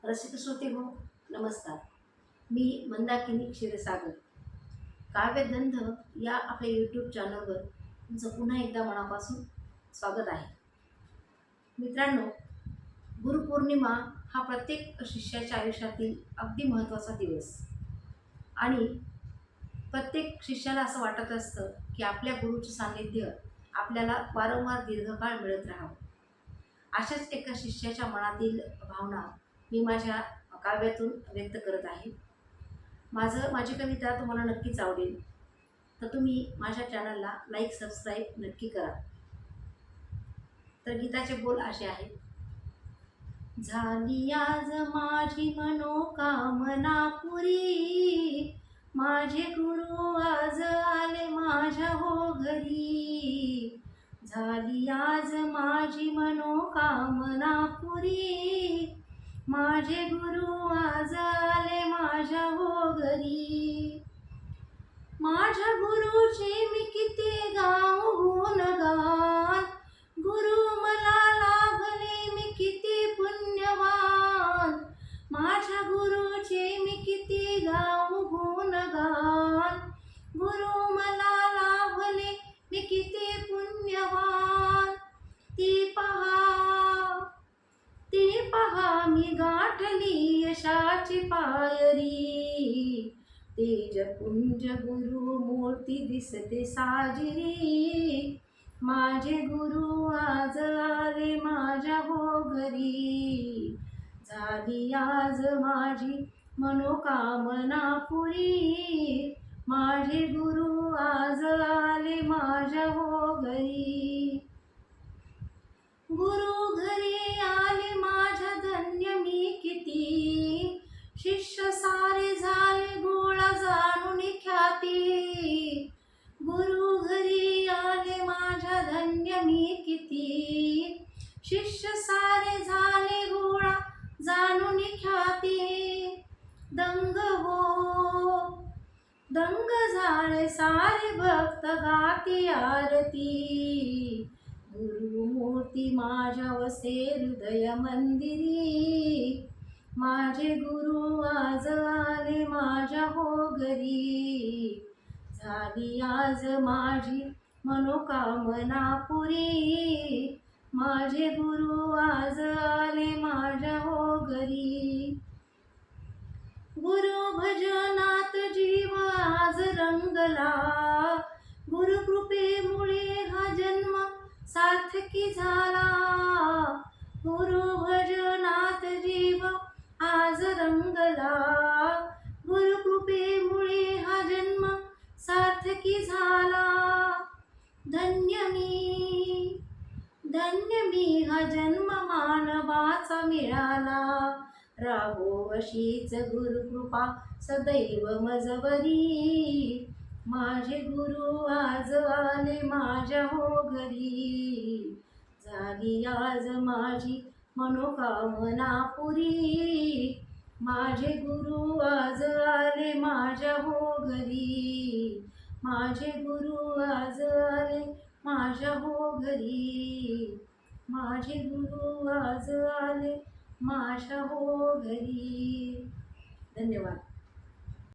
रसिक श्रोते हो, नमस्कार. मी मंदाकिनी क्षीरसागर. काव्यगंध या आपल्या यूट्यूब चॅनलवर तुमचं पुन्हा एकदा मनापासून स्वागत आहे. मित्रांनो, गुरुपौर्णिमा हा प्रत्येक शिष्याच्या आयुष्यातील अगदी महत्त्वाचा दिवस आणि प्रत्येक शिष्याला असं वाटत असतं की आपल्या गुरुचे सान्निध्य आपल्याला वारंवार दीर्घकाळ मिळत राहावं. अशाच एका शिष्याच्या मनातील भावना मी माझ्या काव्यातून व्यक्त करत आहे. माझी कविता तुम्हाला नक्कीच आवडेल, तर तुम्ही माझ्या चॅनलला लाईक सबस्क्राईब नक्की करा. तर गीताचे बोल असे आहेत. झाली आज माझी मनोकामना पुरी, माझे गुरु आज आले माझ्या हो घरी. झाली आज माझी मनोकामना पुरी, माझे गुरु आज आले माझ्या हो घरी. माझ्या गुरुचे मी किती गाऊ गुणगान, गुरु मला लाभले मी किती पुण्यवान. माझ्या गुरुचे मी किती गाऊ गुणगान, गुरु मला लाभले मी किती पुण्यवान. ती पहा मी गाठली यशाची पायरी, तेजपुंज गुरु मूर्ती दिसते साजिरी. माझे गुरु आज आले माझ्या हो घरी. झाली आज माझी मनोकामना पुरी, माझे गुरु आज आले माझ्या हो घरी. गुरु घरी आले माझ्या धन्य मी किती, शिष्य सारे झाले गोळा जाणून ख्याती. गुरु घरी आले माझ्या धन्य मी किती, शिष्य सारे झाले गोळा जाणून ख्याती. दंग झाले सारे भक्त गाती आरती. गुरुमूर्ती माझ्या वसे हृदय मंदिरी, माझे गुरु आज आले माझ्या हो घरी. झाली आज माझी मनोकामना पुरी, माझे गुरु आज आले माझ्या हो घरी. गुरु भजनात जीव आज रंगला, गुरुकृपेमुळे हा जन्म सार्थकी झाला. गुरु भजनात जीव आज रंगला, गुरुकृपेमुळे हा जन्म सार्थकी झाला. धन्य मी हा जन्म मानवाचा मिळाला. राहो अशीच गुरुकृपा सदैव मजवरी, माझे गुरु आज आले माझ्या हो घरी. झाली आज माझी मनोकामना पुरी, माझे गुरु आज आले माझ्या हो घरी. माझे गुरु आज आले माझ्या हो घरी, माझे गुरु आज आले माझ्या हो घरी. धन्यवाद.